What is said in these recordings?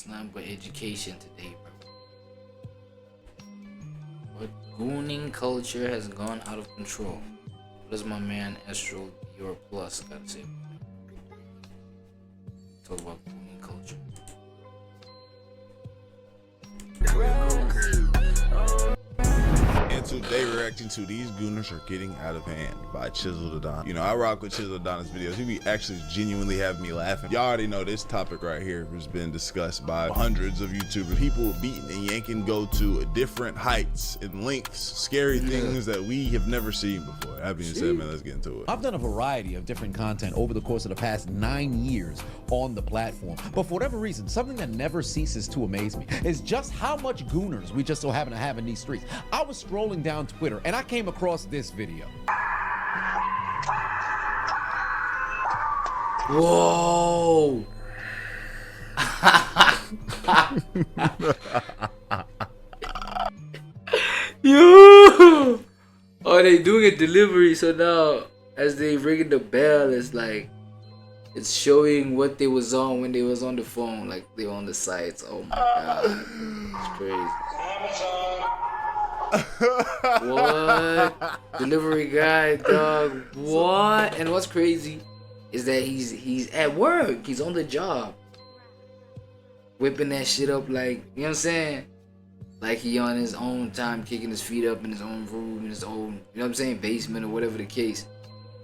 It's nothing but education today, bro. But gooning culture has gone out of control. What does my man Astro Dior Plus gotta say? Talk about gooning culture. And today we're reacting to These Gooners Are Getting Out of Hand by Chisel the Don. You know, I rock with Chisel the Don's videos. He be actually genuinely having me laughing. Y'all already know this topic right here has been discussed by hundreds of YouTubers. People beating and yanking go to different heights and lengths, scary things that we have never seen before. That being said, man, let's get into it. I've done a variety of different content over the course of the past 9 years on the platform. But for whatever reason, something that never ceases to amaze me is just how much gooners we just so happen to have in these streets. I was scrolling down Twitter and I came across this video. Whoa! Yo! Oh, they doing a delivery, so now as they ringing the bell, it's like it's showing what they was on when they was on the phone, like they were on the sites. Oh my god, it's crazy. What? Delivery guy, dog. What? And what's crazy is that he's at work. He's on the job, whipping that shit up like, you know what I'm saying? Like he on his own time, kicking his feet up in his own room, in his own, you know what I'm saying, basement or whatever the case.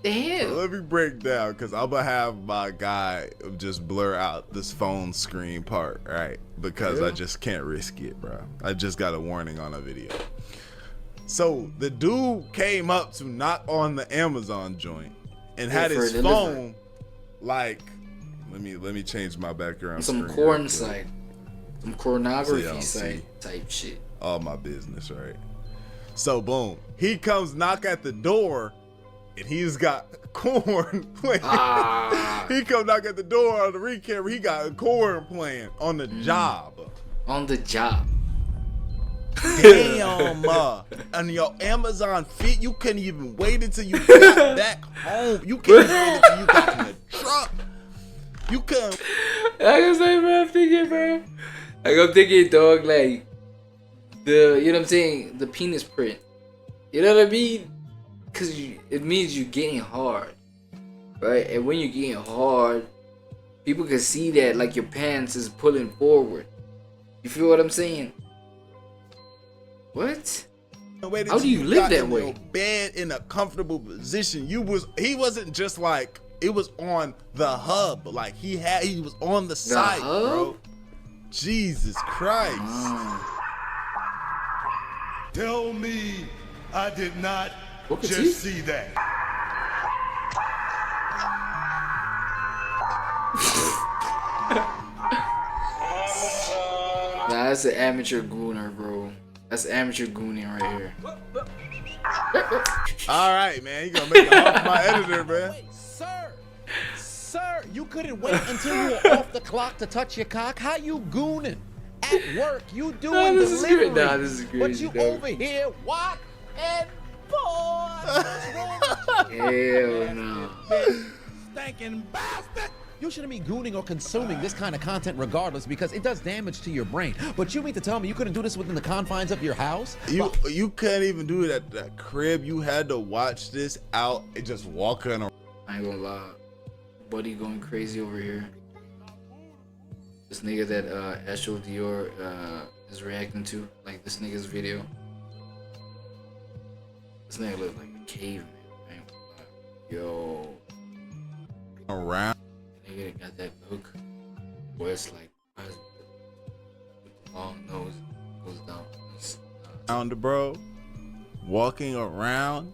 The hell? So let me break down, because I'm gonna have my guy just blur out this phone screen part, right? Because I just can't risk it, bro. I just got a warning on a video. So the dude came up to knock on the Amazon joint and had his phone like, let me change my background. Some corn site, some pornography site type shit. All my business, right? So boom, he comes knock at the door, and he's got corn playing. He come knock at the door on the recamera. He got corn playing on the job. On the job. Damn, and your Amazon fit, you couldn't even wait until you got back home. You couldn't wait until you got in the truck. You couldn't. Like I'm saying, bro, I'm thinking, bro. Like I'm thinking, dog, like the, you know what I'm saying, the penis print. You know what I mean? Cause it means you're getting hard, right? And when you're getting hard, people can see that, like your pants is pulling forward. You feel what I'm saying? What? How do you live that way? Your bed in a comfortable position. He wasn't just like, it was on the hub. Like he was on the side, bro. Jesus Christ. Tell me I did not just see that. Nah, that's an amateur gooner, bro. That's amateur gooning right here. All right, man. You gonna make it off my editor, man. Wait, sir, you couldn't wait until you were off the clock to touch your cock? How you gooning? At work, you doing delivery. Nah, this is crazy. But you over here, what? And boy, hell no. Stinking bastard. You shouldn't be gooning or consuming this kind of content regardless, because it does damage to your brain. But you mean to tell me you couldn't do this within the confines of your house? You can't even do it at the crib. You had to watch this out and just walking around. I ain't gonna lie. Buddy going crazy over here. This nigga that Astro Dior is reacting to, like this nigga's video. This nigga look like a caveman. I ain't gonna lie. Yo. Around. Nigga got that look where it's like with the long nose goes down. Around, bro. Walking around.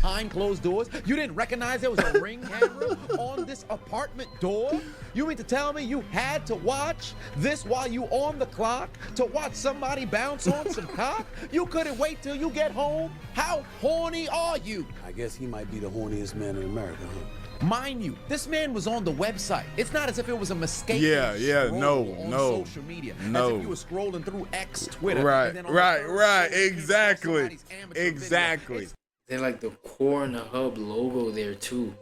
Behind closed doors? You didn't recognize there was a ring camera on this apartment door? You mean to tell me you had to watch this while you on the clock to watch somebody bounce on some cock? You couldn't wait till you get home? How horny are you? I guess he might be the horniest man in America, huh? Mind you, this man was on the website. It's not as if it was a mistake. No. Social media. No. As if you were scrolling through X, Twitter. Right, and then on right. Exactly. Exactly. Then like the Pornhub logo there too.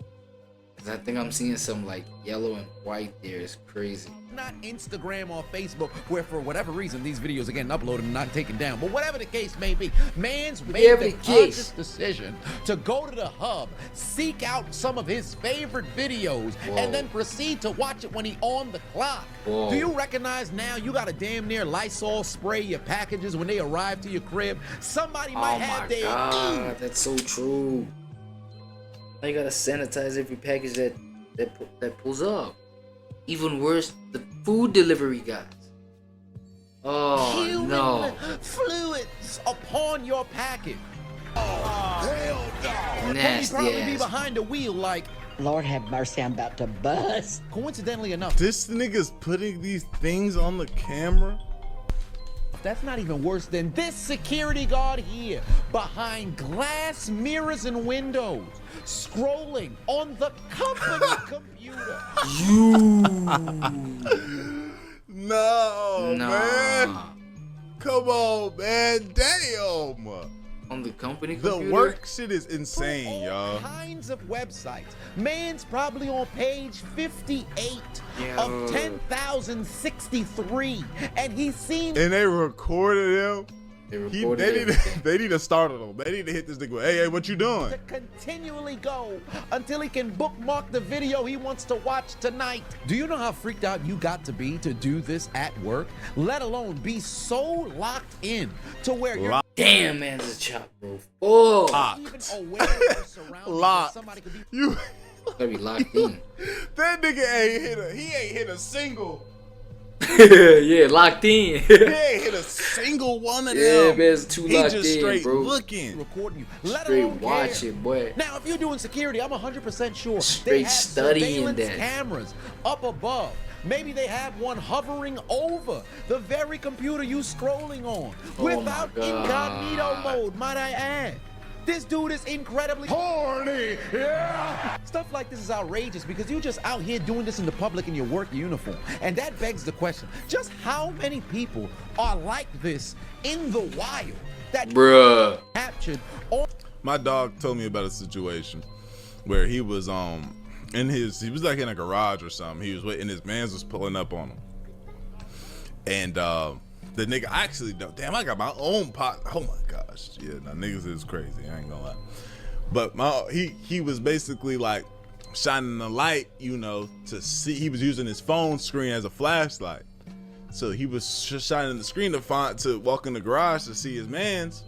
'Cause I think I'm seeing some like yellow and white there. It's crazy. Not Instagram or Facebook, where for whatever reason these videos are getting uploaded and not taken down. But whatever the case may be, man's made the conscious decision to go to the hub, seek out some of his favorite videos, and then proceed to watch it when he on the clock. Do you recognize now you got to damn near Lysol spray your packages when they arrive to your crib? Somebody might have their God, that's so true. Now you gotta sanitize every package that pulls up. Even worse, the food delivery guys. Oh human no! fluids upon your package. Hell no! Nasty Probably be ass. behind the wheel like. Lord have mercy, I'm about to bust. Coincidentally enough, This nigga's putting these things on the camera. that's not even worse than this security guard here, behind glass mirrors and windows, scrolling on the company computer. No, Nah. man. Come on, man. Damn. On the company The computer? work shit is insane, All y'all. kinds of websites. Man's probably on page 58 of 10,063, and he's seen. And they recorded him. They recorded They need to start him. They need to hit this nigga with, hey, what you doing? To continually go until he can bookmark the video he wants to watch tonight. Do you know how freaked out you got to be to do this at work? Let alone be so locked in to where you're Damn, man, it's a chop, bro. Oh, not even aware of your surroundings. Locked. Somebody could be. You, gotta be locked in. that nigga he ain't hit a single. Yeah, locked in. He ain't hit a single one of them. Yeah, man, it's too He locked just in, straight bro. looking. Recording you. Let Straight alone watch care. it, boy. Now, if you're doing security, I'm 100% sure Straight they have studying surveillance that. cameras up above. Maybe they have one hovering over the very computer you scrolling on without my God. incognito mode, might I add. This dude is incredibly horny, yeah! Stuff like this is outrageous because you're just out here doing this in the public in your work uniform. And that begs the question, just how many people are like this in the wild that Bruh. captured on My dog told me about a situation where he was he was like in a garage or something. He was waiting, his mans was pulling up on him. And the nigga, I actually don't, damn, I got my own pot. Oh my gosh. Yeah, now niggas is crazy, I ain't gonna lie. But he was basically like shining the light, you know, to see. He was using his phone screen as a flashlight. So he was just shining the screen to walk in the garage to see his mans.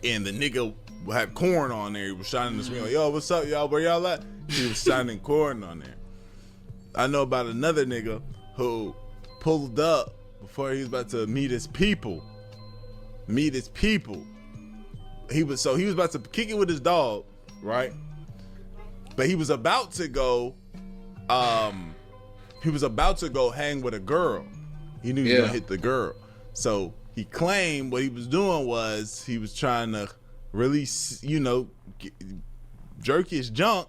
And the nigga had corn on there. He was shining the screen like, yo, what's up, y'all? Where y'all at? He was shining corn on there. I know about another nigga who pulled up before he was about to meet his people. He was about to kick it with his dog, right? But he was about to go hang with a girl. He knew he was gonna hit the girl. So he claimed what he was doing was he was trying to release, you know, jerk his junk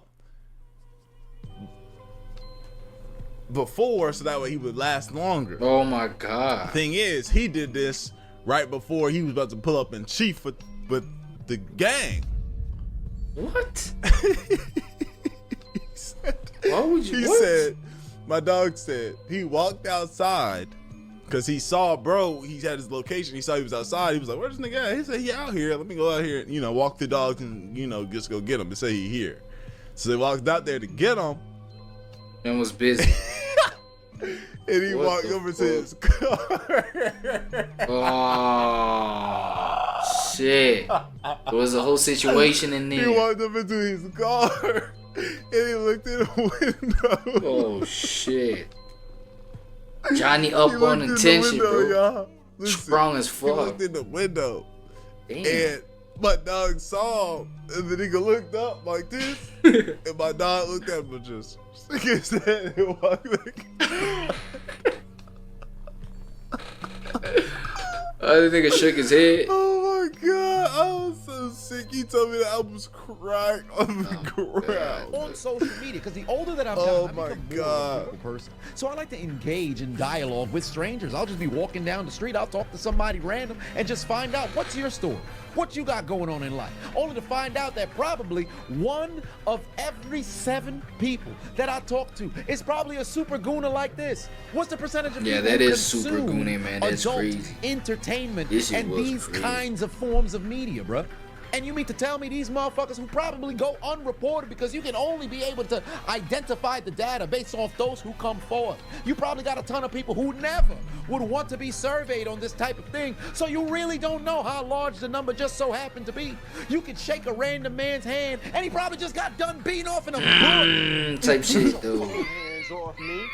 before, so that way he would last longer. Oh my God. Thing is, he did this right before he was about to pull up in chief with the gang. What? Why would you? He What? said, my dog said, he walked outside because he saw bro, he had his location. He saw he was outside. He was like, where's this nigga at? He said, he out here. Let me go out here and, you know, walk the dogs and, you know, just go get him and say he here. So they walked out there to get him. Man was busy. And he walked over to his car. Oh shit! There was a whole situation in He there. walked up into his car and he looked in the window. Oh shit! Johnny up He on looked in the attention, window, bro. y'all. Listen, Strong as He fuck. looked in the window. Damn. And my dog saw him, and the nigga looked up like this, and my dog looked at him and just stick his head and walked like. The nigga shook his head. Oh my god, I was so sick. He you told me the album's crying on the ground. On social media, because the older that I've Oh gotten, my I've become more God. of a vocal person. So I like to engage in dialogue with strangers. I'll just be walking down the street, I'll talk to somebody random and just find out, what's your story? What you got going on in life? Only to find out that probably 1 of every 7 people that I talk to is probably a super gooner like this. What's the percentage of people that who is super consume gooner, man. That's adult crazy. entertainment This shit and was these crazy. kinds of forms of media, bruh? And you mean to tell me these motherfuckers who probably go unreported because you can only be able to identify the data based off those who come forth. You probably got a ton of people who never would want to be surveyed on this type of thing, so you really don't know how large the number just so happened to be. You could shake a random man's hand and he probably just got done beating off in a book. Type shit, though. Hands off me.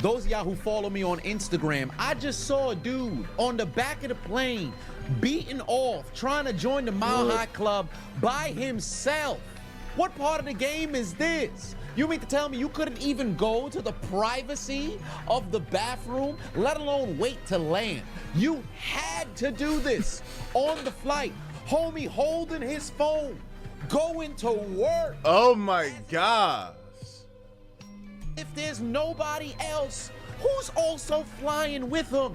Those of y'all who follow me on Instagram, I just saw a dude on the back of the plane beating off, trying to join the Mile High Club by himself. What part of the game is this? You mean to tell me you couldn't even go to the privacy of the bathroom, let alone wait to land? You had to do this on the flight. Homie holding his phone, going to work. Oh my gosh. If there's nobody else who's also flying with him,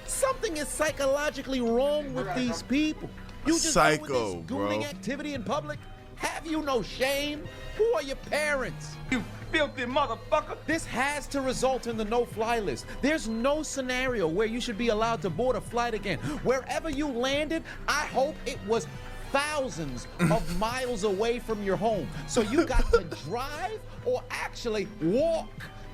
something is psychologically wrong with these people. You just Psycho, doing this gooning bro. activity in public? Have you no shame? Who are your parents? You filthy motherfucker! This has to result in the no-fly list. There's no scenario where you should be allowed to board a flight again. Wherever you landed, I hope it was thousands of miles away from your home. So you got to drive or actually walk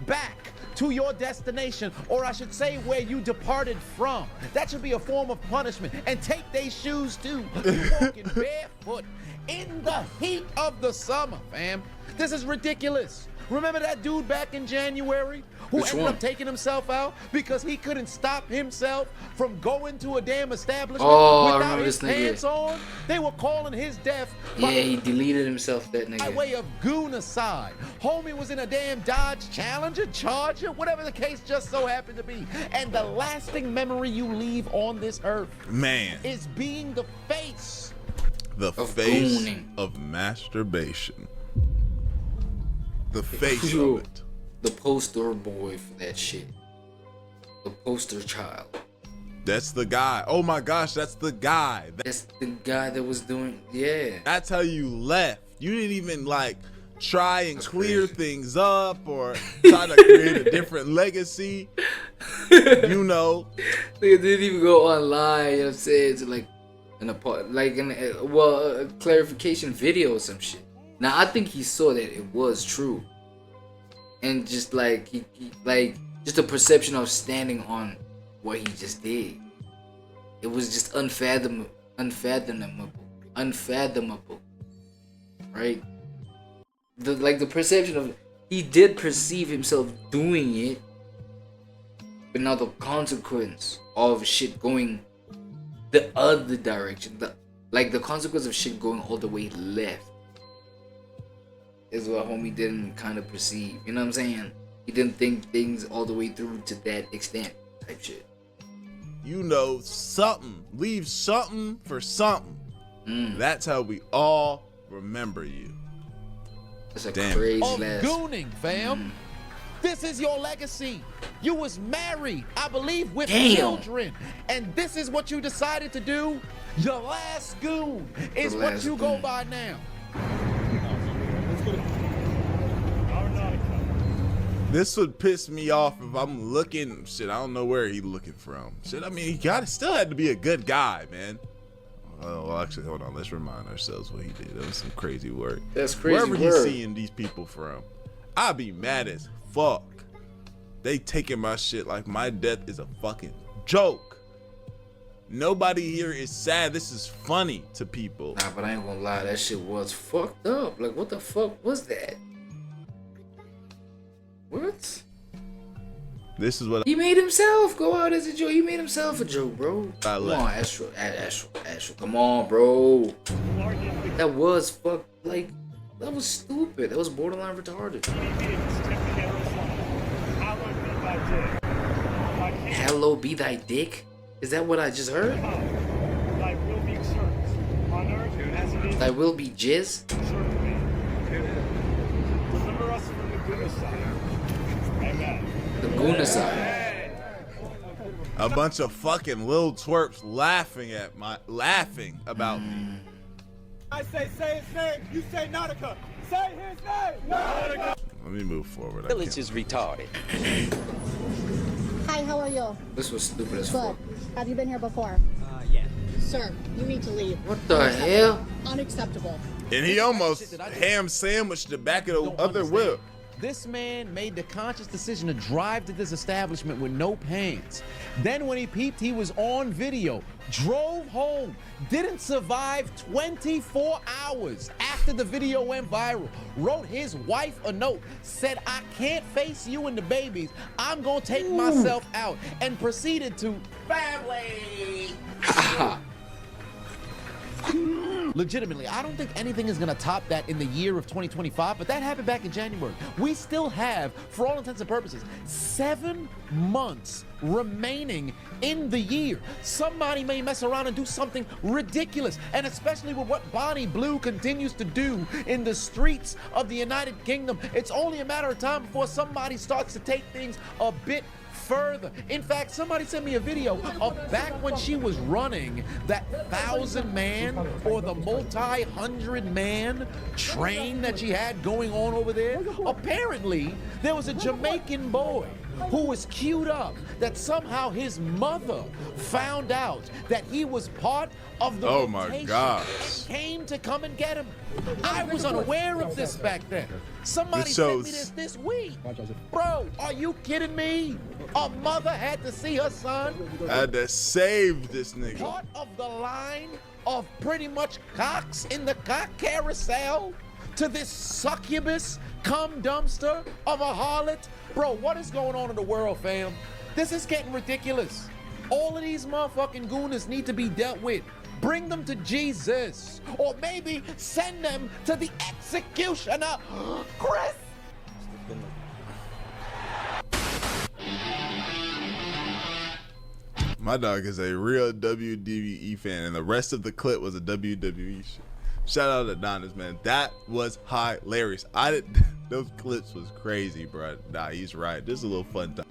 back to your destination, or I should say where you departed from. That should be a form of punishment. And take their shoes too. You walking barefoot in the heat of the summer, fam. This is ridiculous. Remember that dude back in January who Which ended one? up taking himself out because he couldn't stop himself from going to a damn establishment Oh, I without remember his this nigga. pants on? They were calling his death Yeah, by he deleted himself, that by nigga. way of Gooner side. Homie was in a damn Dodge Challenger, Charger, whatever the case just so happened to be. And the lasting memory you leave on this earth Man, is being the face. the Of face gooning. of masturbation. The face Yo, of it. The poster boy for that shit. The poster child. That's the guy. Oh my gosh, that's the guy. That's the guy that was doing, yeah. That's how you left. You didn't even like try and clear things up or try to create a different legacy. You know. They didn't even go online, you know what I'm saying, to like a clarification video or some shit. Now I think he saw that it was true, and just like he just a perception of standing on what he just did. It was just unfathomable, right? The perception of he did perceive himself doing it, but now the consequence of shit going the other direction, the consequence of shit going all the way left, is what homie didn't kind of perceive. You know what I'm saying? He didn't think things all the way through to that extent, type shit. You know, something. Leave something for something. That's how we all remember you. That's a Damn. crazy Of last. gooning, fam. This is your legacy. You was married, I believe, with Damn. children. And this is what you decided to do? Your last goon is The what last you go goon. by now. This would piss me off if I'm looking. Shit, I don't know where he looking from. Shit, I mean, he still had to be a good guy, man. Oh, well, actually, hold on. Let's remind ourselves what he did. That was some crazy work. That's crazy Wherever he's word. seeing these people from, I'd be mad as fuck. They taking my shit like my death is a fucking joke. Nobody here is sad. This is funny to people. Nah, but I ain't gonna lie, that shit was fucked up. Like, what the fuck was that? What? This is what He made himself go out as a joke. He made himself a joke, bro. I Come like. on, Astro. Come on, bro. That was fucked. Like, That was stupid. That was borderline retarded. Hallowed be thy dick? Is that what I just heard? Thy will be jizz? Deliver us from the Gooner side. Amen. The Gooner side. A bunch of fucking little twerps laughing about me. I say his name, you say Nautica. Say his name! Nautica! Let me move forward. Village is retarded. Hi, how are you? This was stupid as Good. fuck. Have you been here before? Yeah. Sir, you need to leave. What the hell? Unacceptable. And he almost ham sandwiched the back of the other whip. This man made the conscious decision to drive to this establishment with no pants. Then when he peeped, he was on video, drove home, didn't survive 24 hours after the video went viral, wrote his wife a note, said, I can't face you and the babies, I'm gonna take myself out, and proceeded to family. Legitimately, I don't think anything is gonna top that in the year of 2025, but that happened back in January. We still have, for all intents and purposes, 7 months remaining in the year. Somebody may mess around and do something ridiculous, and especially with what Bonnie Blue continues to do in the streets of the United Kingdom, it's only a matter of time before somebody starts to take things a bit further. In fact, somebody sent me a video of back when she was running that 1,000-man or the multi-100-man train that she had going on over there. Apparently, there was a Jamaican boy who was queued up that somehow his mother found out that he was part of the Oh my rotation gosh. and came to come and get him. I was unaware of this back then. Somebody This sent me shows- this week. Bro, are you kidding me? A mother had to see her son I had to save this nigga. part of the line of pretty much cocks in the cock carousel to this succubus cum dumpster of a harlot. Bro, what is going on in the world, fam? This is getting ridiculous. All of these motherfucking gooners need to be dealt with. Bring them to Jesus, or maybe send them to the executioner, Chris. My dog is a real WWE fan, and the rest of the clip was a WWE shit. Shout out to Adonis, man. That was hilarious. Those clips was crazy, bro. Nah, he's right. This is a little fun time.